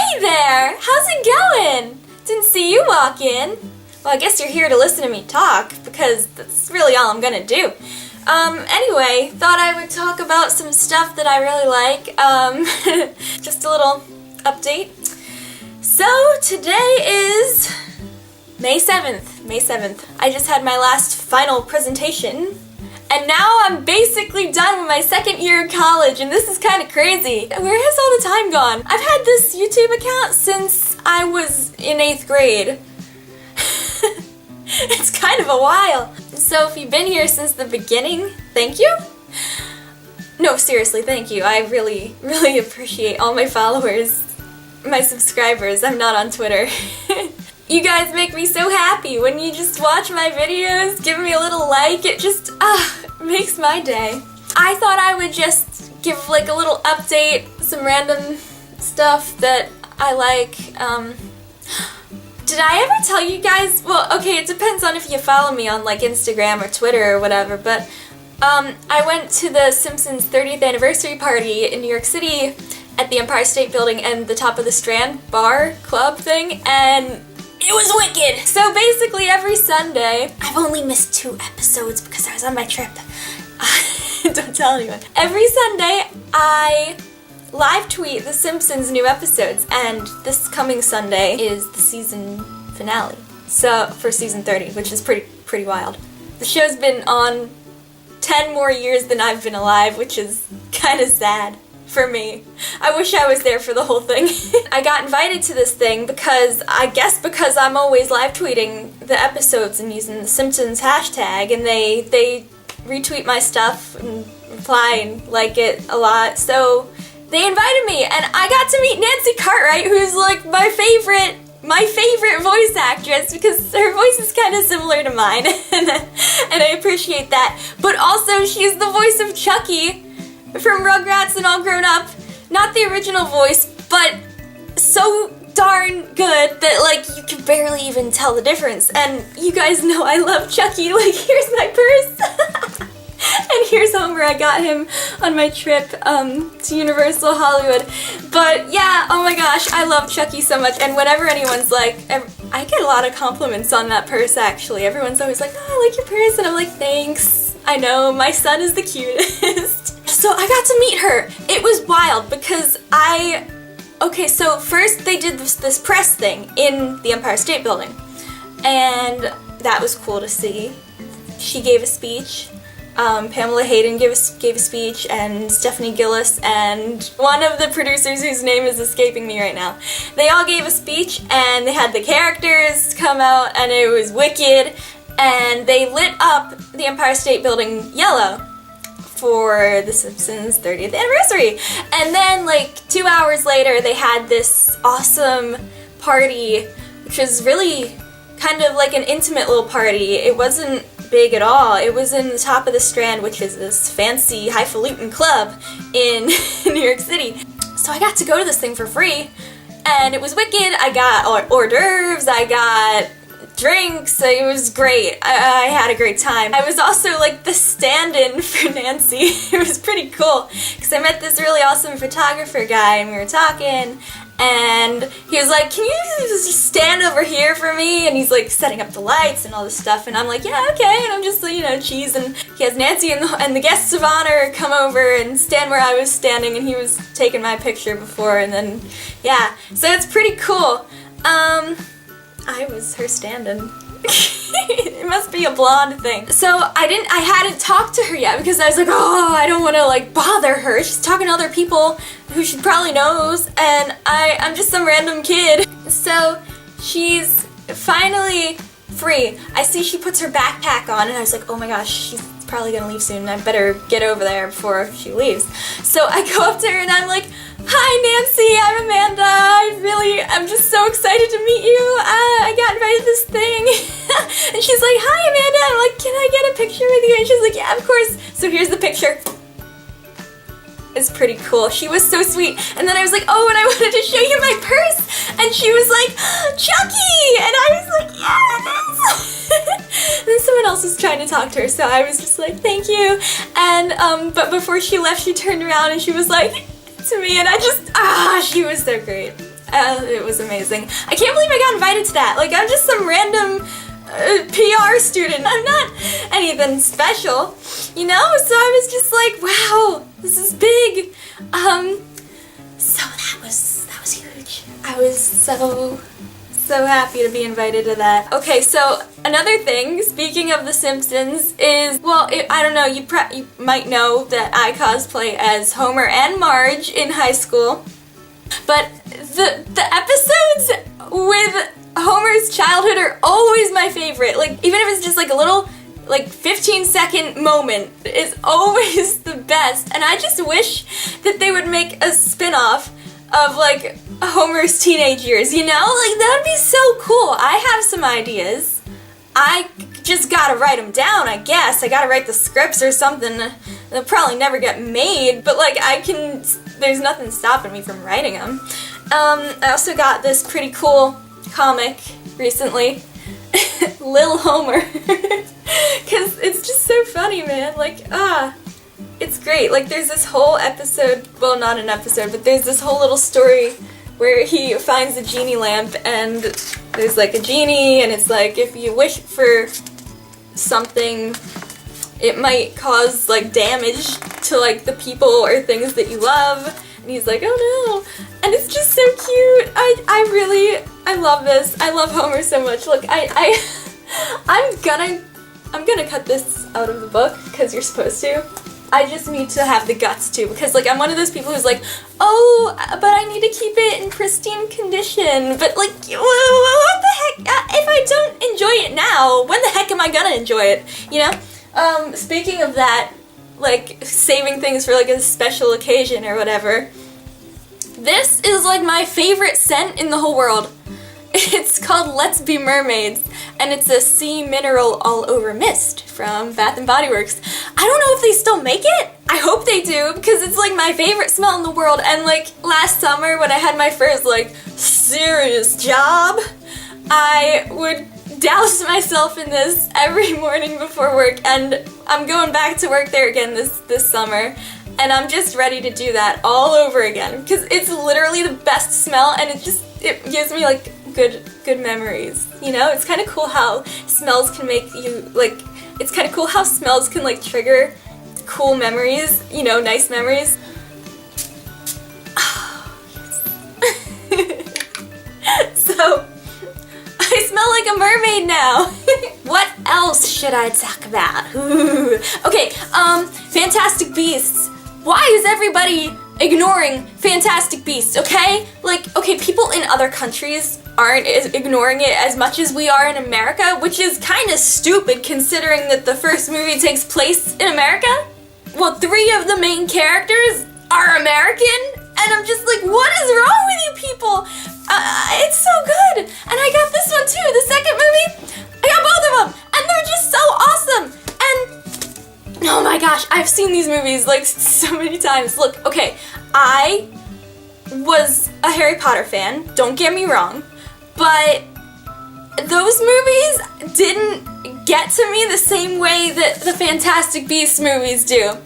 Hey there! How's it going? Didn't see you walk in. Well, I guess you're here to listen to me talk, because that's really all I'm gonna do. Anyway, thought I would talk about some stuff that I really like. Just a little update. So, today is May 7th. May 7th. I just had my last final presentation. And now I'm basically done with my second year of college, and this is kind of crazy. Where has all the time gone? I've had this YouTube account since I was in 8th grade. It's kind of a while. So if you've been here since the beginning, thank you. No, seriously, thank you. I really, really appreciate all my followers, my subscribers. I'm not on Twitter. You guys make me so happy when you just watch my videos, give me a little like, it just, makes my day. I thought I would just give like a little update, some random stuff that I like. Did I ever tell you guys, well, okay, it depends on if you follow me on like Instagram or Twitter or whatever, but I went to the Simpsons 30th anniversary party in New York City at the Empire State Building and the top of the Strand bar club thing, and it was wicked! So basically every Sunday, I've only missed 2 episodes because I was on my trip. Don't tell anyone. Every Sunday, I live tweet the Simpsons new episodes, and this coming Sunday is the season finale. So, for season 30, which is pretty wild. The show's been on 10 more years than I've been alive, which is kind of sad. For me. I wish I was there for the whole thing. I got invited to this thing because, I guess because I'm always live tweeting the episodes and using the Simpsons hashtag, and they retweet my stuff and reply and like it a lot, so they invited me, and I got to meet Nancy Cartwright, who's like my favorite voice actress, because her voice is kind of similar to mine, and I appreciate that. But also, she's the voice of Chucky from Rugrats and All Grown Up. Not the original voice, but so darn good that, like, you can barely even tell the difference. And you guys know I love Chucky. Like, here's my purse. And here's home where I got him on my trip to Universal Hollywood. But yeah, oh my gosh, I love Chucky so much. And whenever anyone's like, I get a lot of compliments on that purse, actually. Everyone's always like, oh, I like your purse. And I'm like, thanks. I know, my son is the cutest. So I got to meet her. It was wild because okay, so first they did this press thing in the Empire State Building, and that was cool to see. She gave a speech, Pamela Hayden gave a speech, and Stephanie Gillis, and one of the producers whose name is escaping me right now. They all gave a speech, and they had the characters come out, and it was wicked, and they lit up the Empire State Building yellow for the Simpsons 30th anniversary. And then like 2 hours later they had this awesome party, which was really kind of like an intimate little party. It wasn't big at all. It was in the top of the Strand, which is this fancy highfalutin club in New York City. So I got to go to this thing for free, and it was wicked. I got hors d'oeuvres, I got drinks, it was great. I had a great time. I was also like the stand-in for Nancy. It was pretty cool because I met this really awesome photographer guy, and we were talking, and he was like, can you just stand over here for me? And he's like setting up the lights and all this stuff, and I'm like, yeah, okay, and I'm just, you know, cheese, and he has Nancy and the guests of honor come over and stand where I was standing, and he was taking my picture before, and then, yeah, so it's pretty cool. I was her stand-in. It must be a blonde thing. So I hadn't talked to her yet because I was like, oh, I don't want to like bother her. She's talking to other people who she probably knows, and I'm just some random kid. So she's finally free. I see she puts her backpack on, and I was like, oh my gosh, she's probably gonna leave soon. I better get over there before she leaves. So I go up to her and I'm like, hi Nancy, I'm Amanda. I'm just so excited to meet you. I got invited to this thing. And she's like, hi Amanda. I'm like, can I get a picture with you? And she's like, yeah, of course. So here's the picture. It's pretty cool. She was so sweet. And then I was like, oh, and I wanted to show you my purse. And she was like, Chucky! And I was like, yes! And then someone else was trying to talk to her, so I was just like, thank you. And, but before she left, she turned around and she was like, to me, and I just, she was so great. It was amazing. I can't believe I got invited to that. Like, I'm just some random PR student. I'm not anything special, you know? So I was just like, wow, this is big. So that was huge. I was so happy to be invited to that. Okay, so another thing, speaking of The Simpsons, is, well, I don't know, you might know that I cosplay as Homer and Marge in high school, but the episodes with Homer's childhood are always my favorite. Like, even if it's just like a little, like, 15-second moment, is always the best, and I just wish that they would make a spin-off of, like, Homer's teenage years, you know? Like, that would be so cool. I have some ideas. I just gotta write them down, I guess. I gotta write the scripts or something. They'll probably never get made, but, like, there's nothing stopping me from writing them. I also got this pretty cool comic recently, Lil Homer, because it's just so funny, man. Like, it's great. Like, there's this whole episode, well, not an episode, but there's this whole little story where he finds a genie lamp, and there's like a genie, and it's like, if you wish for something, it might cause like damage to like the people or things that you love. And he's like, oh no. And it's just so cute. I love this. I love Homer so much. Look, I'm gonna cut this out of the book because you're supposed to. I just need to have the guts to, because like I'm one of those people who's like, oh, but I need to keep it in pristine condition. But like, what the heck? If I don't enjoy it now, when the heck am I gonna enjoy it? You know? Speaking of that, like saving things for like a special occasion or whatever, this is like my favorite scent in the whole world. It's called Let's Be Mermaids, and it's a sea mineral all over mist from Bath & Body Works. I don't know if they still make it. I hope they do, because it's like my favorite smell in the world. And like last summer when I had my first like serious job, I would douse myself in this every morning before work, and I'm going back to work there again this summer. And I'm just ready to do that all over again, because it's literally the best smell, and it gives me like good memories, you know? It's kind of cool how smells can make you, like, it's kind of cool how smells can like trigger cool memories, you know, nice memories. Oh, yes. So, I smell like a mermaid now. What else should I talk about? Ooh. Okay, Fantastic Beasts. Why is everybody ignoring Fantastic Beasts, okay? Like, okay, people in other countries aren't ignoring it as much as we are in America, which is kind of stupid considering that the first movie takes place in America. Well, 3 of the main characters are American, and I'm just like, what is wrong with you people? It's so good! And I got this one too, the second movie. I got both of them, and they're just so awesome! And oh my gosh, I've seen these movies like so many times. Look, okay, I was a Harry Potter fan, don't get me wrong, but those movies didn't get to me the same way that the Fantastic Beasts movies do.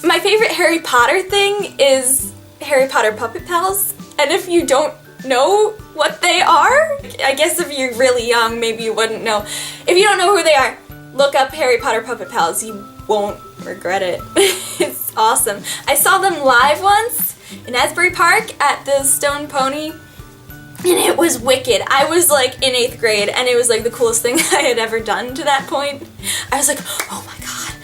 My favorite Harry Potter thing is Harry Potter Puppet Pals, and if you don't know what they are, I guess if you're really young, maybe you wouldn't know. If you don't know who they are, look up Harry Potter Puppet Pals. You won't regret it. It's awesome. I saw them live once in Asbury Park at the Stone Pony, and it was wicked. I was like in 8th grade, and it was like the coolest thing I had ever done to that point. I was like, oh my god,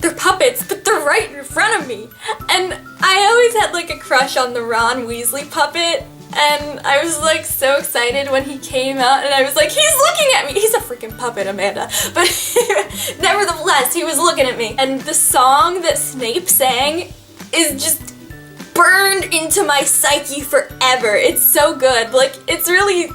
they're puppets, but they're right in front of me. And I always had like a crush on the Ron Weasley puppet, and I was like so excited when he came out, and I was like, he's looking at me! He's a freaking puppet, Amanda. But nevertheless, he was looking at me. And the song that Snape sang is just burned into my psyche forever. It's so good. Like, it's really,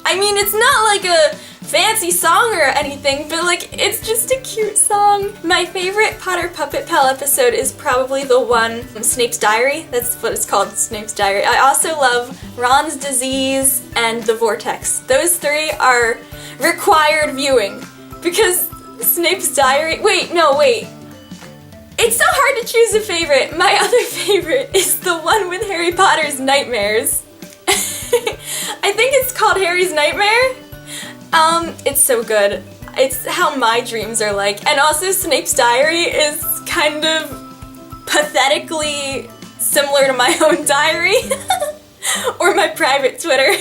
I mean, it's not like a fancy song or anything, but like, it's just a cute song. My favorite Potter Puppet Pal episode is probably the one from Snape's Diary. That's what it's called, Snape's Diary. I also love Ron's Disease and The Vortex. Those 3 are required viewing, because Snape's Diary, wait. It's so hard to choose a favorite. My other favorite is the one with Harry Potter's nightmares. I think it's called Harry's Nightmare. It's so good. It's how my dreams are like. And also Snape's diary is kind of pathetically similar to my own diary. Or my private Twitter.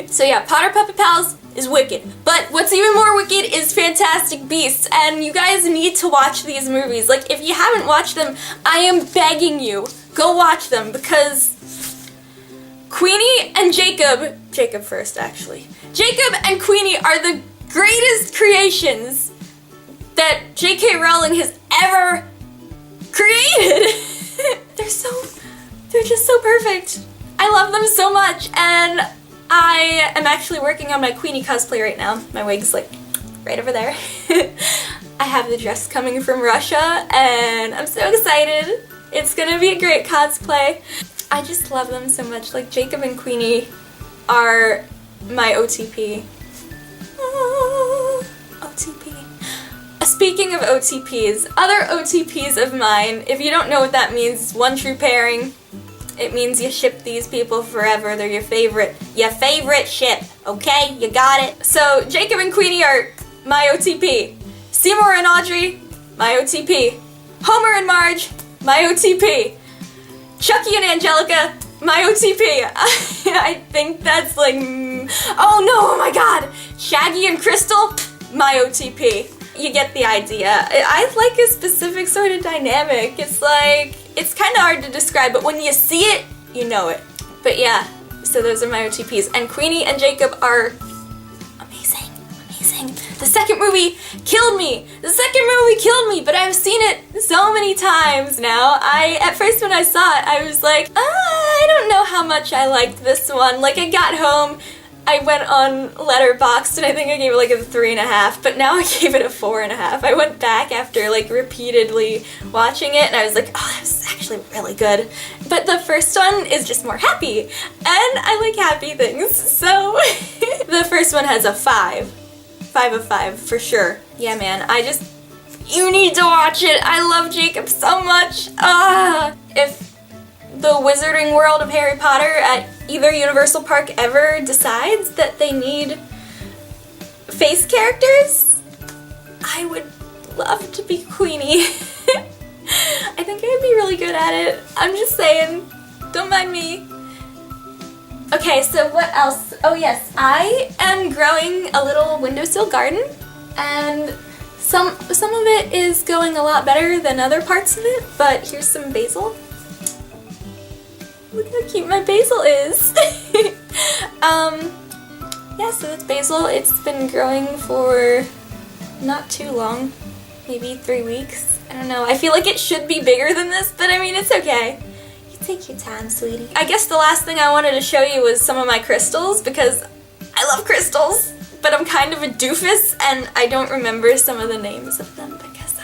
So yeah, Potter Puppet Pals is wicked. But what's even more wicked is Fantastic Beasts, and you guys need to watch these movies. Like, if you haven't watched them, I am begging you, go watch them, because Queenie and Jacob first actually, Jacob and Queenie are the greatest creations that J.K. Rowling has ever created. They're just so perfect. I love them so much, and I am actually working on my Queenie cosplay right now. My wig's like right over there. I have the dress coming from Russia, and I'm so excited. It's gonna be a great cosplay. I just love them so much. Like, Jacob and Queenie are my OTP. OTP. Speaking of OTPs, other OTPs of mine, if you don't know what that means, one true pairing. It means you ship these people forever. They're your favorite ship, okay? You got it? So, Jacob and Queenie are my OTP. Seymour and Audrey, my OTP. Homer and Marge, my OTP. Chucky and Angelica, my OTP. I think that's like, oh no, oh my god. Shaggy and Crystal, my OTP. You get the idea. I like a specific sort of dynamic. It's like, it's kind of hard to describe, but when you see it, you know it. But yeah, so those are my OTPs. And Queenie and Jacob are amazing, amazing. The second movie killed me. But I've seen it so many times now. At first when I saw it, I was like, I don't know how much I liked this one. Like, I got home, I went on Letterboxd, and I think I gave it like a 3.5, but now I gave it a 4.5. I went back after like repeatedly watching it, and I was like, oh, that was actually really good. But the first one is just more happy, and I like happy things, so the first one has a 5. 5 of 5 for sure. Yeah, man, you need to watch it. I love Jacob so much. If the Wizarding World of Harry Potter at either Universal Park ever decides that they need face characters, I would love to be Queenie. I think I would be really good at it. I'm just saying, don't mind me. Okay, so what else? Oh yes, I am growing a little windowsill garden, and some of it is going a lot better than other parts of it, but here's some basil. Look how cute my basil is! Yeah, so that's basil. It's been growing for not too long, maybe 3 weeks. I don't know. I feel like it should be bigger than this, but I mean, it's okay. You take your time, sweetie. I guess the last thing I wanted to show you was some of my crystals, because I love crystals, but I'm kind of a doofus, and I don't remember some of the names of them because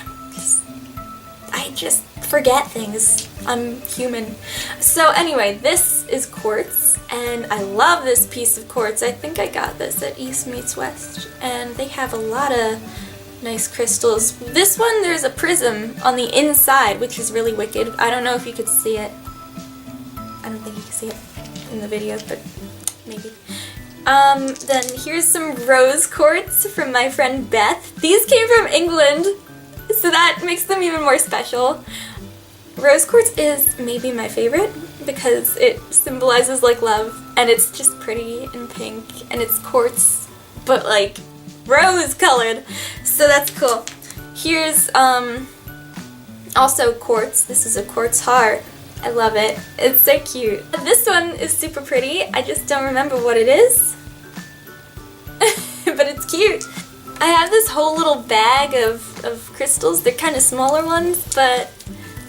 I just forget things. I'm human. So anyway, this is quartz, and I love this piece of quartz. I think I got this at East Meets West, and they have a lot of nice crystals. This one, there's a prism on the inside, which is really wicked. I don't know if you could see it. I don't think you can see it in the video, but maybe. Then here's some rose quartz from my friend Beth. These came from England, so that makes them even more special. Rose quartz is maybe my favorite because it symbolizes like love, and it's just pretty and pink, and it's quartz, but like rose colored, so that's cool. Here's also quartz. This is a quartz heart. I love it. It's so cute. This one is super pretty. I just don't remember what it is, but it's cute. I have this whole little bag of crystals. They're kind of smaller ones, but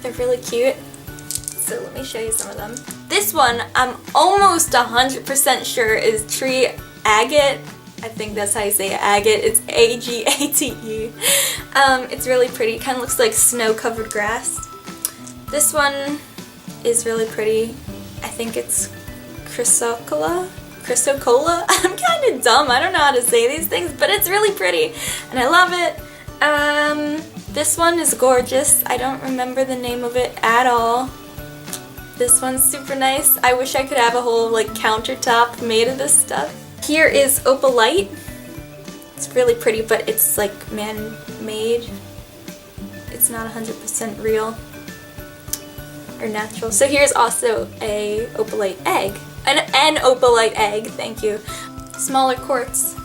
they're really cute. So let me show you some of them. This one, I'm almost 100% sure is tree agate. I think that's how you say it, agate. It's A-G-A-T-E. It's really pretty. It kind of looks like snow-covered grass. This one is really pretty. I think it's chrysocolla? Chrysocolla? I'm kind of dumb. I don't know how to say these things, but it's really pretty, and I love it. This one is gorgeous. I don't remember the name of it at all. This one's super nice. I wish I could have a whole like countertop made of this stuff. Here is Opalite. It's really pretty, but it's like man-made. It's not 100% real or natural. So here's also a Opalite egg. An Opalite egg, thank you. Smaller quartz.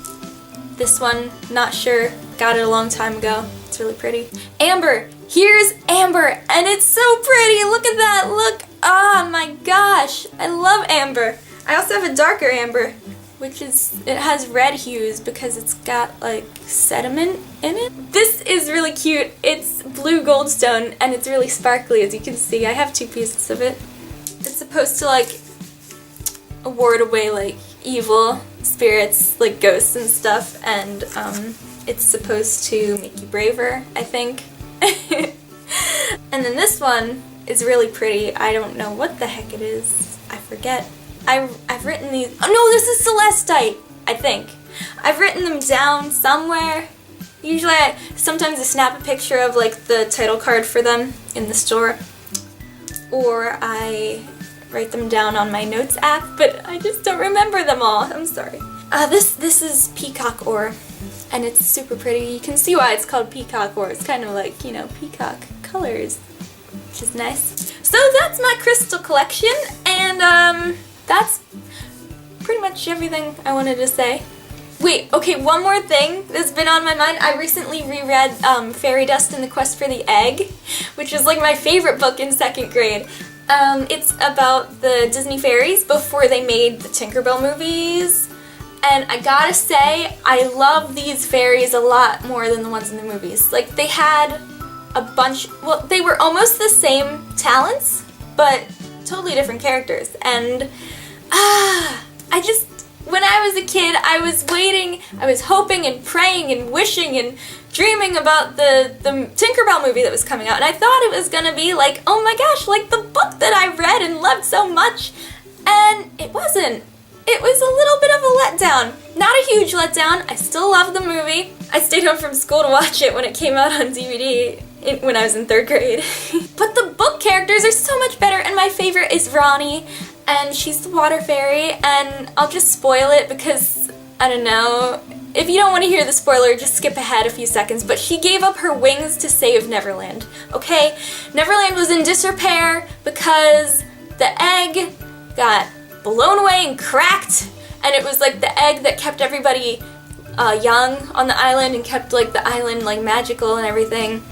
This one, not sure. Got it a long time ago. It's really pretty. Amber. Here's Amber, and it's so pretty. Look at that. Look. Oh my gosh. I love Amber. I also have a darker Amber, which is, it has red hues because it's got like sediment in it. This is really cute. It's blue goldstone, and it's really sparkly, as you can see. I have 2 pieces of it. It's supposed to like ward away like evil spirits, like ghosts and stuff, and it's supposed to make you braver, I think. And then this one is really pretty. I don't know what the heck it is. I forget. I've written these. Oh no, this is Celestite, I think. I've written them down somewhere. Usually, sometimes I snap a picture of like the title card for them in the store, or I write them down on my notes app, but I just don't remember them all. I'm sorry. This is peacock ore, and it's super pretty. You can see why it's called peacock ore. It's kind of like, you know, peacock colors, which is nice. So that's my crystal collection, and that's pretty much everything I wanted to say. Wait, okay, one more thing that's been on my mind. I recently reread Fairy Dust and the Quest for the Egg, which is like my favorite book in 2nd grade. It's about the Disney fairies before they made the Tinkerbell movies. And I gotta say, I love these fairies a lot more than the ones in the movies. Like, they had a bunch, well, they were almost the same talents, but totally different characters. And, I just, when I was a kid, I was waiting, I was hoping and praying and wishing and dreaming about the Tinkerbell movie that was coming out. And I thought it was gonna be like, oh my gosh, like the book that I read and loved so much. And it wasn't. It was a little bit of a letdown. Not a huge letdown. I still love the movie. I stayed home from school to watch it when it came out on DVD when I was in 3rd grade. But the book characters are so much better, and my favorite is Ronnie, and she's the water fairy, and I'll just spoil it because, I don't know, if you don't want to hear the spoiler, just skip ahead a few seconds, but she gave up her wings to save Neverland, okay? Neverland was in disrepair because the egg got blown away and cracked, and it was like the egg that kept everybody young on the island and kept like the island like magical and everything.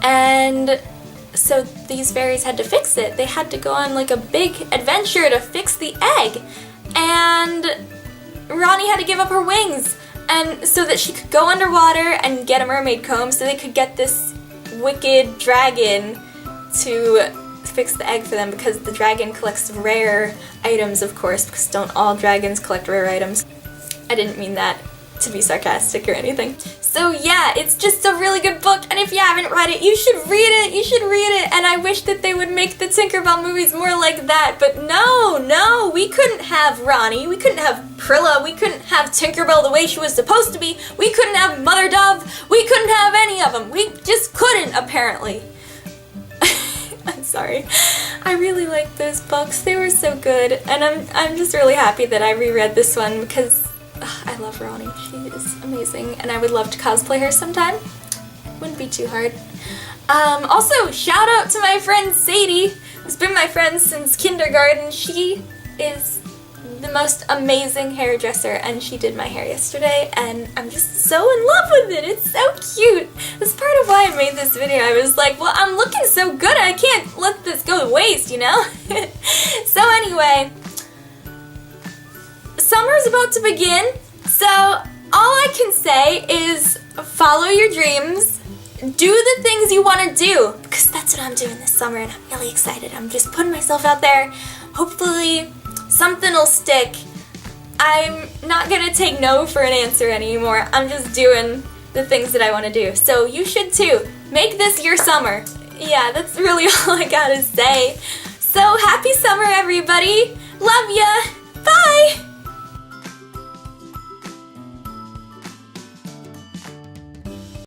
And so these fairies had to fix it. They had to go on like a big adventure to fix the egg, and Ronnie had to give up her wings and so that she could go underwater and get a mermaid comb so they could get this wicked dragon to fix the egg for them, because the dragon collects rare items, of course, because don't all dragons collect rare items. I didn't mean that to be sarcastic or anything. So yeah, it's just a really good book, and if you haven't read it, you should read it, and I wish that they would make the Tinkerbell movies more like that, but no, we couldn't have Ronnie, we couldn't have Prilla, we couldn't have Tinkerbell the way she was supposed to be, we couldn't have Mother Dove, we couldn't have any of them, we just couldn't, apparently. I'm sorry. I really liked those books. They were so good, and I'm just really happy that I reread this one because I love Ronnie. She is amazing, and I would love to cosplay her sometime. Wouldn't be too hard. Also, shout out to my friend Sadie, who's been my friend since kindergarten. She is the most amazing hairdresser, and she did my hair yesterday, and I'm just so in love with it. It's so cute. That's part of why I made this video. I was like, well, I'm looking so good, I can't let this go to waste, you know? So anyway, summer's about to begin, so all I can say is follow your dreams, do the things you want to do, because that's what I'm doing this summer, and I'm really excited. I'm just putting myself out there. Hopefully something will stick. I'm not gonna take no for an answer anymore. I'm just doing the things that I want to do. So you should too. Make this your summer. Yeah, that's really all I gotta say. So happy summer, everybody. Love ya!